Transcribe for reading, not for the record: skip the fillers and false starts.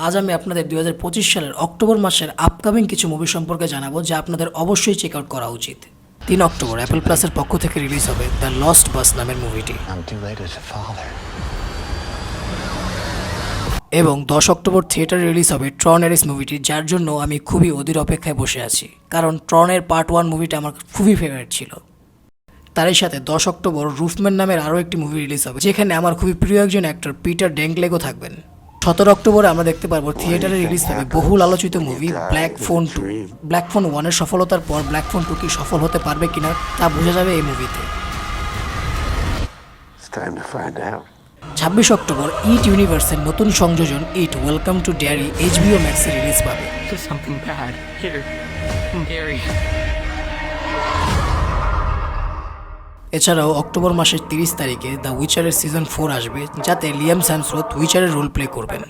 আজ আমি আপনাদের 2025 সালের অক্টোবর মাসের আপকামিং কিছু মুভি সম্পর্কে জানাবো যা আপনাদের অবশ্যই চেক আউট করা উচিত। 3 অক্টোবর অ্যাপল প্লাসের পক্ষ থেকে রিলিজ হবে দ্য লস্ট বাস নামের মুভিটি, এবং 10 অক্টোবর থিয়েটারে রিলিজ হবে ট্রন এরিস মুভিটি, যার জন্য আমি খুবই অধীর অপেক্ষায় বসে আছি, কারণ ট্রনের পার্ট 1 মুভিটা আমার খুবই ফেভারিট ছিল। তারই সাথে 10 অক্টোবর রুফম্যান নামের আরও একটি মুভি রিলিজ হবে, যেখানে আমার খুবই প্রিয় একজন অ্যাক্টর পিটার ডেঙ্কলেগও থাকবেন। 17 অক্টোবরে আমরা দেখতে পারবো থিয়েটারে রিলিজ হবে বহুল আলোচিত movie black phone 2। Black phone 1-এর সফলতার পর ব্ল্যাক ফোন 2 কি সফল হতে পারবে কিনা তা বোঝা যাবে এই মুভিতে। 26 অক্টোবর ইট ইউনিভার্সের নতুন সংযোজন It welcome to Derry HBO ম্যাক্সে রিলিজ পাবে। এছাড়াও অক্টোবর মাসের 30 তারিখে দ্য উইচারের সিজন 4 আসবে, যাতে লিয়াম হ্যামসওয়ার্থ উইচারের রোল প্লে করবেন।